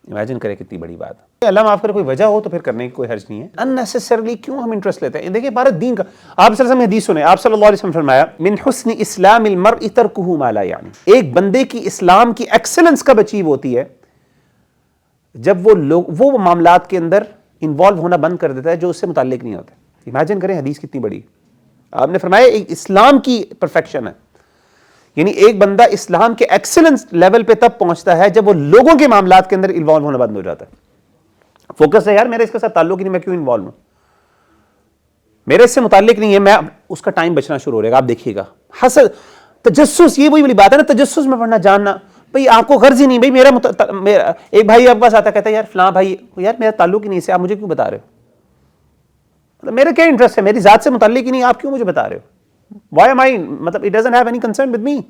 امیجن کریں کتنی بڑی بات ہے. اللہ معاف کرے, کوئی وجہ ہو تو پھر کرنے کی کوئی حرج نہیں ہے. unnecessarily کیوں ہم انٹرسٹ لیتے ہیں؟ دیکھیں بھارت دین کا, آپ صلی اللہ علیہ وسلم نے حدیث سنیں, آپ صلی اللہ علیہ وسلم نے فرمایا من حسن اسلام المرء ترکہ ما لا یعنی. ایک بندے کی اسلام کی ایکسلنس کب اچیو ہوتی ہے؟ جب وہ معاملات کے اندر انوالو ہونا بند کر دیتا ہے جو اس سے متعلق نہیں ہوتے. امیجن کریں حدیث کتنی بڑی. آپ نے فرمایا ایک اسلام کی پرفیکشن ہے, یعنی ایک بندہ اسلام کے ایکسلنس لیول پہ تب پہنچتا ہے جب وہ لوگوں کے معاملات کے اندر انوالو ہونا بند ہو جاتا ہے. فوکس ہے یار میرا اس کے ساتھ تعلق ہی نہیں, میں کیوں انوالو ہوں, میرے اس سے متعلق نہیں ہے, میں اس کا ٹائم بچنا شروع ہو رہے گا. آپ دیکھیے گا حسد, تجسس, یہ وہی والی بات ہے نا, تجسس میں پڑھنا جاننا. بھائی آپ کو غرض ہی نہیں, بھائی میرا ایک بھائی آپ کے پاس آتا کہتا ہے یار فلاں بھائی, یار میرا تعلق ہی نہیں سے, آپ مجھے کیوں بتا رہے ہو؟ مطلب میرا کیا انٹرسٹ ہے, میری ذات سے متعلق ہی نہیں, آپ کیوں مجھے بتا رہے ہو؟ Why am I, مطلب it doesn't have any concern with me.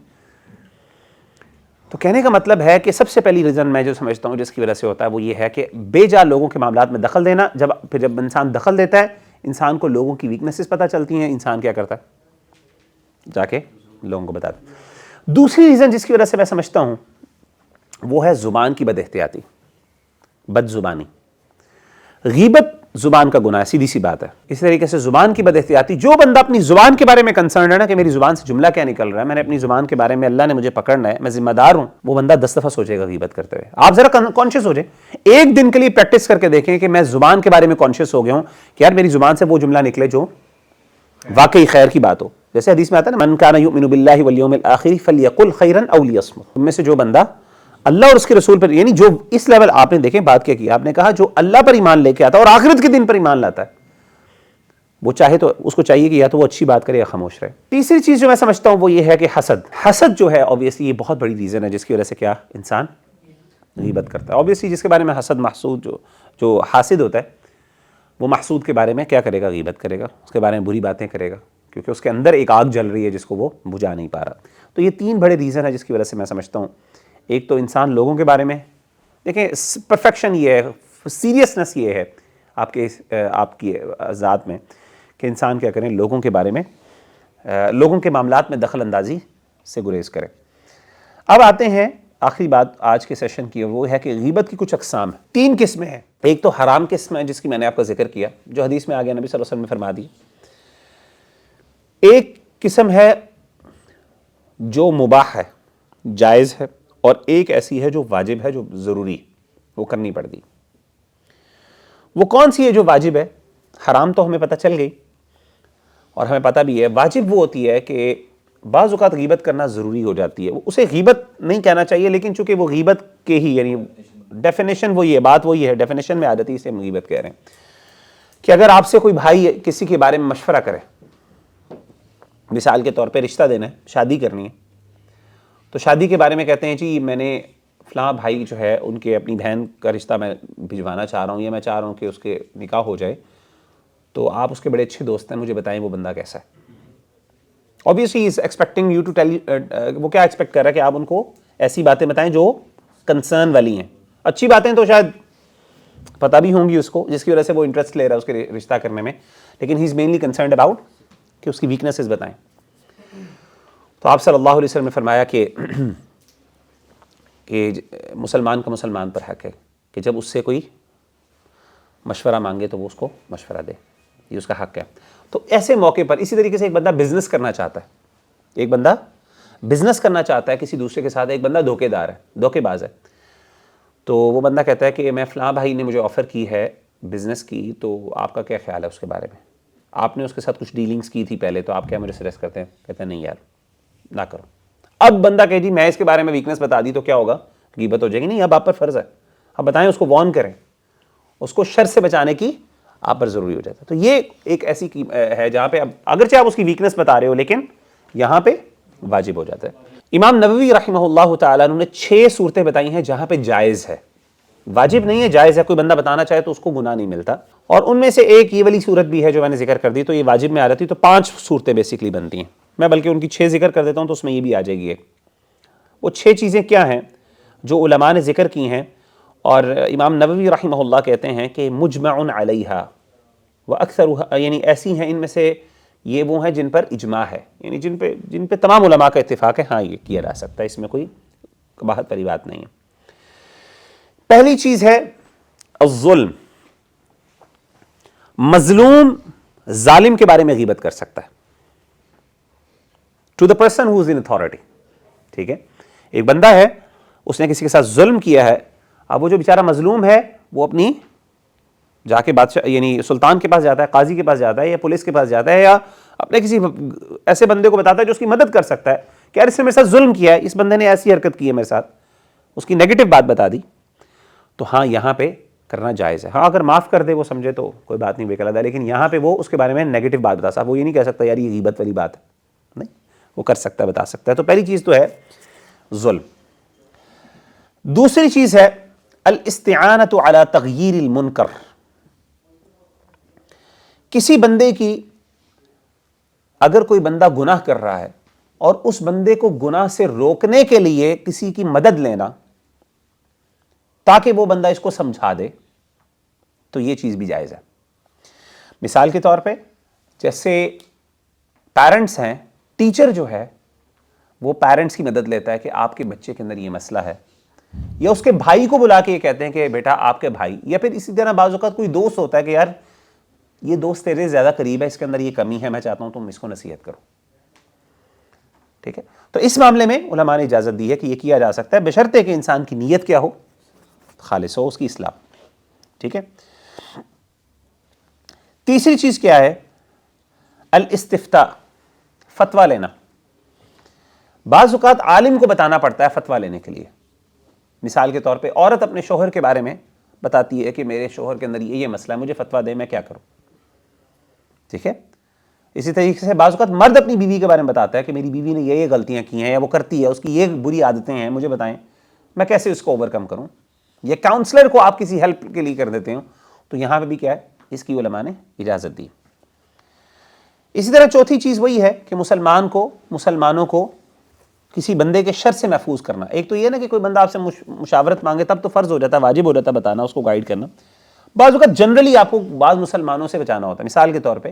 تو کہنے کا مطلب ہے کہ سب سے پہلی ریزن میں جو سمجھتا ہوں جس کی وجہ سے ہوتا ہے وہ یہ ہے کہ بے جا لوگوں کے معاملات میں دخل دینا. جب انسان دخل دیتا ہے, انسان کو لوگوں کی ویکنیسز پتہ چلتی ہیں, انسان کیا کرتا ہے, جا کے لوگوں کو بتاتا ہے. دوسری ریزن جس کی وجہ سے میں سمجھتا ہوں وہ ہے زبان کی بد احتیاطی, بد زبانی. غیبت زبان کا گناہ ہے, سیدھی سی بات ہے. اس طریقے سے زبان کی بد احتیاطی, جو بندہ اپنی زبان کے بارے میں کنسرن ہے نا کہ میری زبان سے جملہ کیا نکل رہا ہے, میں نے اپنی زبان کے بارے میں, اللہ نے مجھے پکڑنا ہے, میں ذمہ دار ہوں, وہ بندہ 10 دفعہ سوچے گا غیبت کرتے ہوئے. آپ ذرا کانشیس ہو جائیں, ایک دن کے لیے پریکٹس کر کے دیکھیں کہ میں زبان کے بارے میں کانشیس ہو گیا ہوں کہ یار میری زبان سے وہ جملہ نکلے جو واقعی خیر کی بات ہو. جیسے حدیث میں آتا ہے نا, من کان یؤمن باللہ والیوم الآخر فلیقل خیرا او لیصمت. ان میں سے جو بندہ اللہ اور اس کے رسول پر, یعنی جو اس لیول, آپ نے دیکھیں بات کیا کی, آپ نے کہا جو اللہ پر ایمان لے کے آتا ہے اور آخرت کے دن پر ایمان لاتا ہے, وہ چاہے تو اس کو چاہیے کہ یا تو وہ اچھی بات کرے یا خاموش رہے. تیسری چیز جو میں سمجھتا ہوں وہ یہ ہے کہ حسد جو ہے obviously یہ بہت بڑی ریزن ہے جس کی وجہ سے کیا انسان غیبت کرتا ہے. obviously جس کے بارے میں حسد محسود, جو حاسد ہوتا ہے وہ محسود کے بارے میں کیا کرے گا, غیبت کرے گا, اس کے بارے میں بری باتیں کرے گا, کیونکہ اس کے اندر ایک آگ جل رہی ہے جس کو وہ بجھا نہیں پا رہا. تو یہ 3 بڑے ریزن ہیں جس کی وجہ سے میں سمجھتا ہوں, ایک تو انسان لوگوں کے بارے میں, دیکھیں پرفیکشن یہ ہے, سیریسنس یہ ہے آپ کی ذات میں کہ انسان کیا کریں, لوگوں کے بارے میں, لوگوں کے معاملات میں دخل اندازی سے گریز کریں. اب آتے ہیں آخری بات آج کے سیشن کی, وہ ہے کہ غیبت کی کچھ اقسام ہیں. 3 قسمیں ہیں. ایک تو حرام قسم ہے جس کی میں نے آپ کا ذکر کیا, جو حدیث میں آ گیا, نبی صلی اللہ علیہ وسلم نے فرما دی. ایک قسم ہے جو مباح ہے, جائز ہے, اور ایک ایسی ہے جو واجب ہے, جو ضروری, وہ کرنی پڑتی. وہ کون سی ہے جو واجب ہے؟ حرام تو ہمیں پتہ چل گئی اور ہمیں پتہ بھی ہے. واجب وہ ہوتی ہے کہ بعض اوقات غیبت کرنا ضروری ہو جاتی ہے. اسے غیبت نہیں کہنا چاہیے لیکن چونکہ وہ غیبت کے ہی یعنی ڈیفینیشن وہی ہے, بات وہی ہے, ڈیفینیشن میں عادت ہی سے ہم غیبت کہہ رہے ہیں کہ اگر آپ سے کوئی بھائی کسی کے بارے میں مشورہ کرے, مثال کے طور پہ رشتہ دینا ہے, شادی کرنی ہے, تو شادی کے بارے میں کہتے ہیں جی میں نے فلاں بھائی جو ہے ان کے اپنی بہن کا رشتہ میں بھجوانا چاہ رہا ہوں یا میں چاہ رہا ہوں کہ اس کے نکاح ہو جائے, تو آپ اس کے بڑے اچھے دوست ہیں, مجھے بتائیں وہ بندہ کیسا ہے. Obviously he is expecting you to tell وہ کیا ایکسپیکٹ کر رہا ہے کہ آپ ان کو ایسی باتیں بتائیں جو کنسرن والی ہیں. اچھی باتیں تو شاید پتہ بھی ہوں گی اس کو جس کی وجہ سے وہ انٹرسٹ لے رہا ہے اس کے رشتہ کرنے میں, لیکن ہی از مینلی کنسرنڈ اباؤٹ کہ اس کی ویکنیسز بتائیں. تو آپ صلی اللہ علیہ وسلم نے فرمایا کہ مسلمان کا مسلمان پر حق ہے کہ جب اس سے کوئی مشورہ مانگے تو وہ اس کو مشورہ دے, یہ اس کا حق ہے. تو ایسے موقع پر اسی طریقے سے ایک بندہ بزنس کرنا چاہتا ہے, ایک بندہ بزنس کرنا چاہتا ہے کسی دوسرے کے ساتھ, ایک بندہ دھوکے دار ہے, دھوکے باز ہے, تو وہ بندہ کہتا ہے کہ میں فلاں بھائی نے مجھے آفر کی ہے بزنس کی, تو آپ کا کیا خیال ہے اس کے بارے میں, آپ نے اس کے ساتھ کچھ ڈیلنگز کی تھی پہلے, تو آپ کیا مجھے سجیسٹ کرتے ہیں؟ کہتے ہیں نہیں یار نہ کرو. اب بندہ کہ جی میں اس کے بارے میں ویکنس بتا دی تو کیا ہوگا, غیبت ہو جائے گی. نہیں, اب آپ پر فرض ہے, اب بتائیں اس کو وارن کریں, اس کو شر سے بچانے کی آپ پر ضروری ہو جاتا ہے. تو یہ ایک ایسی ہے جہاں پہ اب اگرچہ آپ اس کی ویکنس بتا رہے ہو لیکن یہاں پہ واجب ہو جاتا ہے. امام نووی رحمہ اللہ تعالیٰ نے 6 صورتیں بتائی ہیں جہاں پہ جائز ہے, واجب نہیں ہے, جائز ہے. کوئی بندہ بتانا چاہے تو اس کو گناہ نہیں ملتا, اور ان میں سے ایک یہ والی صورت بھی ہے جو میں نے ذکر کر دی, تو یہ واجب میں آ جاتی. تو 5 صورتیں بیسیکلی بنتی ہیں, میں بلکہ ان کی 6 ذکر کر دیتا ہوں تو اس میں یہ بھی آ جائے گی ایک. وہ 6 چیزیں کیا ہیں جو علماء نے ذکر کی ہیں, اور امام نووی رحمہ اللہ کہتے ہیں کہ مجمع علیہا و اکثر, یعنی ایسی ہیں ان میں سے یہ وہ ہیں جن پر اجماع ہے, یعنی جن پہ تمام علماء کا اتفاق ہے, ہاں یہ کیا جا سکتا ہے, اس میں کوئی قباحت والی بات نہیں ہے. پہلی چیز ہے الظلم, مظلوم ظالم کے بارے میں غیبت کر سکتا ہے to the person who is in authority. ٹھیک ہے, ایک بندہ ہے اس نے کسی کے ساتھ ظلم کیا ہے, اب وہ جو بیچارہ مظلوم ہے وہ اپنی جا کے بادشاہ یعنی سلطان کے پاس جاتا ہے, قاضی کے پاس جاتا ہے, یا پولیس کے پاس جاتا ہے, یا اپنے کسی ایسے بندے کو بتاتا ہے جو اس کی مدد کر سکتا ہے کہ یار اس نے میرے ساتھ ظلم کیا ہے, اس بندے نے ایسی حرکت کی ہے میرے ساتھ, اس کی نیگیٹو بات بتا دی, تو ہاں یہاں پہ کرنا جائز ہے. ہاں اگر معاف کر دے وہ سمجھے تو کوئی بات نہیں, بے قلعہ, لیکن یہاں پہ وہ اس کے بارے میں نیگیٹو بات بتا سکتا, وہ یہ نہیں کہہ سکتا یار یہ غیبت والی بات ہے, نہیں, وہ کر سکتا ہے, بتا سکتا ہے. تو پہلی چیز تو ہے ظلم. دوسری چیز ہے الاستعانۃ علی تغییر المنکر, کسی بندے کی اگر کوئی بندہ گناہ کر رہا ہے اور اس بندے کو گناہ سے روکنے کے لیے کسی کی مدد لینا تاکہ وہ بندہ اس کو سمجھا دے, تو یہ چیز بھی جائز ہے. مثال کے طور پہ جیسے پیرنٹس ہیں, ٹیچر جو ہے وہ پیرنٹس کی مدد لیتا ہے کہ آپ کے بچے کے اندر یہ مسئلہ ہے, یا اس کے بھائی کو بلا کے یہ کہتے ہیں کہ بیٹا آپ کے بھائی, یا پھر اسی طرح بعض اوقات کوئی دوست ہوتا ہے کہ یار یہ دوست تیرے زیادہ قریب ہے, اس کے اندر یہ کمی ہے, میں چاہتا ہوں تم اس کو نصیحت کرو. ٹھیک ہے, تو اس معاملے میں علماء نے اجازت دی ہے کہ یہ کیا جا سکتا ہے بشرطے کہ انسان کی نیت کیا ہو, خالص ہو, اس کی اصلاح. ٹھیک ہے. تیسری چیز کیا ہے الاستفتاء, فتویٰ لینا. بعض اوقات عالم کو بتانا پڑتا ہے فتویٰ لینے کے لیے. مثال کے طور پہ عورت اپنے شوہر کے بارے میں بتاتی ہے کہ میرے شوہر کے اندر یہ مسئلہ ہے, مجھے فتویٰ دے, میں کیا کروں. ٹھیک ہے. اسی طریقے سے بعض اوقات مرد اپنی بیوی کے بارے میں بتاتا ہے کہ میری بیوی نے یہ غلطیاں کی ہیں, یا وہ کرتی ہے, اس کی یہ بری عادتیں ہیں, مجھے بتائیں میں کیسے اس کو اوور کم کروں. یا کاؤنسلر کو آپ کسی ہیلپ کے لیے کر دیتے ہو, تو یہاں پہ بھی کیا ہے, اس کی علماء نے اجازت دی. اسی طرح چوتھی چیز وہی ہے کہ مسلمانوں کو کسی بندے کے شر سے محفوظ کرنا. ایک تو یہ نا کہ کوئی بندہ آپ سے مشاورت مانگے تب تو فرض ہو جاتا ہے, واجب ہو جاتا ہے بتانا, اس کو گائیڈ کرنا. بعض اوقات جنرلی آپ کو بعض مسلمانوں سے بچانا ہوتا ہے. مثال کے طور پہ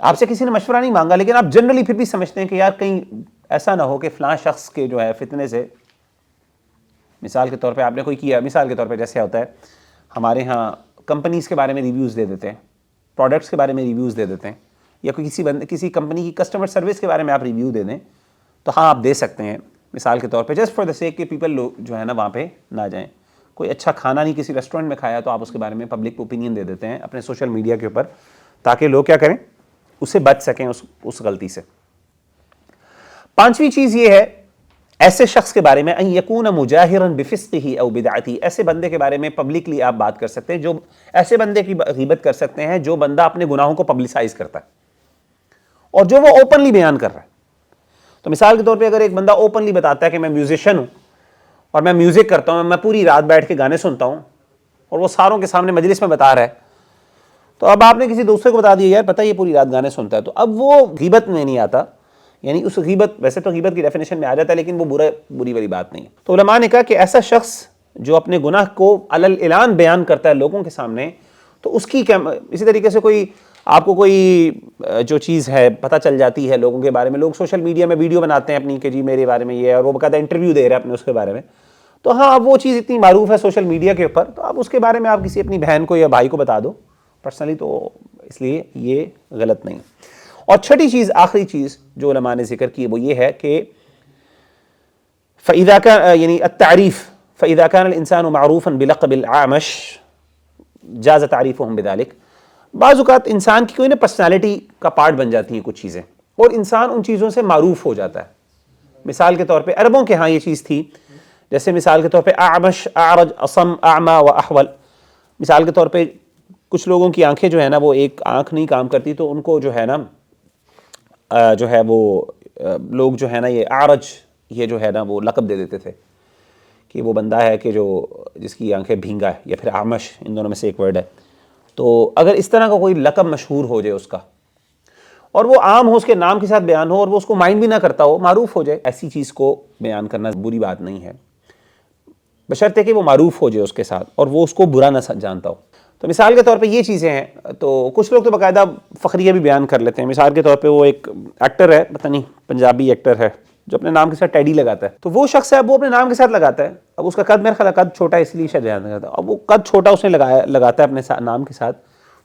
آپ سے کسی نے مشورہ نہیں مانگا, لیکن آپ جنرلی پھر بھی سمجھتے ہیں کہ یار کہیں ایسا نہ ہو کہ فلاں شخص کے جو ہے فتنے سے, مثال کے طور پہ آپ نے کوئی کیا, مثال کے طور پہ جیسے ہوتا ہے ہمارے ہاں کمپنیز کے بارے میں ریویوز دے دیتے ہیں, پروڈکٹس کے بارے میں ریویوز دے دیتے ہیں, یا کسی کمپنی کی کسٹمر سروس کے بارے میں آپ ریویو دے دیں, تو ہاں آپ دے سکتے ہیں. مثال کے طور پہ جسٹ فار دا سیک کہ پیپل جو ہے نا وہاں پہ نہ جائیں. کوئی اچھا کھانا نہیں کسی ریسٹورنٹ میں کھایا تو آپ اس کے بارے میں پبلک اوپینین دے دیتے ہیں اپنے سوشل میڈیا کے اوپر، تاکہ لوگ کیا کریں، اسے بچ سکیں اس غلطی سے۔ پانچویں چیز یہ ہے ایسے شخص کے بارے میں ان یکون مجاہرا بفسقہ او بدعتہ، ایسے بندے کے بارے میں پبلکلی آپ بات کر سکتے ہیں، جو ایسے بندے کی غیبت کر سکتے ہیں جو بندہ اپنے گناہوں کو پبلسائز کرتا ہے اور جو وہ اوپنلی بیان کر رہا ہے۔ تو مثال کے طور پہ اگر ایک بندہ اوپنلی بتاتا ہے کہ میں میوزیشین ہوں اور میں میوزک کرتا ہوں، میں پوری رات بیٹھ کے گانے سنتا ہوں، اور وہ ساروں کے سامنے مجلس میں بتا رہا ہے، تو اب آپ نے کسی دوسرے کو بتا دیا یار پتہ یہ پوری رات گانے سنتا ہے، تو اب وہ غیبت میں نہیں آتا، یعنی اس غیبت، ویسے تو غیبت کی ڈیفینیشن میں آ جاتا ہے لیکن وہ بری والی بات نہیں ہے۔ تو علماء نے کہا کہ ایسا شخص جو اپنے گناہ کو علی الاعلان بیان کرتا ہے لوگوں کے سامنے، تو اس کی اسی طریقے سے کوئی آپ کو کوئی جو چیز ہے پتہ چل جاتی ہے لوگوں کے بارے میں، لوگ سوشل میڈیا میں ویڈیو بناتے ہیں اپنی کہ جی میرے بارے میں یہ ہے، اور وہ باقاعدہ انٹرویو دے رہے ہیں اپنے اس کے بارے میں، تو ہاں اب وہ چیز اتنی معروف ہے سوشل میڈیا کے اوپر، تو اب اس کے بارے میں آپ کسی اپنی بہن کو یا بھائی کو بتا دو پرسنلی، تو اس لیے یہ غلط نہیں۔ اور چھٹی چیز، آخری چیز جو علماء نے ذکر کی وہ یہ ہے کہ فَإِذَا كَانَ یعنی التعریف فَإِذَا كَانَ الْإِنسَانُ مَعْرُوفًا بِلَقَبِ الْأَعْمَشِ جاز تعریفهم بذلك۔ بعض اوقات انسان کی کوئی نا پرسنالٹی کا پارٹ بن جاتی ہیں کچھ چیزیں، اور انسان ان چیزوں سے معروف ہو جاتا ہے۔ مثال کے طور پہ عربوں کے ہاں یہ چیز تھی، جیسے مثال کے طور پہ اعمش، اعرج، اصم، اعمی و احول، مثال کے طور پہ کچھ لوگوں کی آنکھیں جو ہے نا وہ ایک آنکھ نہیں کام کرتی، تو ان کو جو ہے نا جو ہے وہ لوگ جو ہے نا یہ اعرج یہ جو ہے نا وہ لقب دے دیتے تھے کہ وہ بندہ ہے کہ جو جس کی آنکھیں بھینگا ہے، یا پھر اعمش، ان دونوں میں سے ایک ورڈ ہے۔ تو اگر اس طرح کا کوئی لقب مشہور ہو جائے اس کا، اور وہ عام ہو، اس کے نام کے ساتھ بیان ہو، اور وہ اس کو مائنڈ بھی نہ کرتا ہو، معروف ہو جائے، ایسی چیز کو بیان کرنا بری بات نہیں ہے، بشرطے کہ وہ معروف ہو جائے اس کے ساتھ اور وہ اس کو برا نہ جانتا ہو۔ تو مثال کے طور پہ یہ چیزیں ہیں، تو کچھ لوگ تو باقاعدہ فخریہ بھی بیان کر لیتے ہیں۔ مثال کے طور پہ وہ ایک ایکٹر ہے، پتہ نہیں پنجابی ایکٹر ہے، جو اپنے نام کے ساتھ ٹیڈی لگاتا ہے، تو وہ شخص ہے اب وہ اپنے نام کے ساتھ لگاتا ہے، اب اس کا قد میرا خیال قد چھوٹا ہے اس لیے شاید بیان کرتا ہے، اب وہ قد چھوٹا اس نے لگاتا ہے اپنے نام کے ساتھ،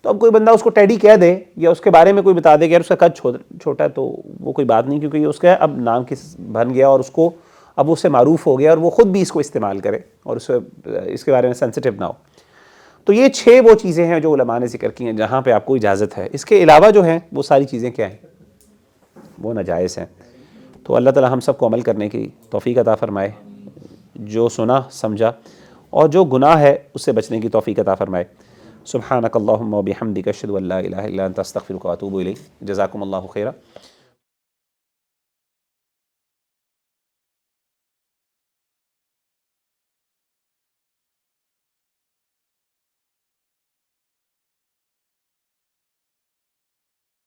تو اب کوئی بندہ اس کو ٹیڈی کہہ دے یا اس کے بارے میں کوئی بتا دے کہ یار اس کا قد چھوٹا ہے، تو وہ کوئی بات نہیں، کیونکہ یہ اس کا اب نام بن گیا اور اس کو اب اس سے معروف ہو گیا، اور وہ خود بھی اس کو استعمال کرے اور اس کے بارے میں سینسٹیو نہ ہو۔ تو یہ 6 وہ چیزیں ہیں جو علماء نے ذکر کی ہیں جہاں پہ آپ کو اجازت ہے، اس کے علاوہ جو ہیں وہ ساری چیزیں کیا ہیں، وہ ناجائز ہیں۔ تو اللہ تعالی ہم سب کو عمل کرنے کی توفیق عطا فرمائے، جو سنا سمجھا، اور جو گناہ ہے اس سے بچنے کی توفیق عطا فرمائے۔ سبحانک اللہم و بحمدک اشہد ان لا الہ الا انت استغفرک و اتوب الیک۔ جزاکم اللہ خیرا۔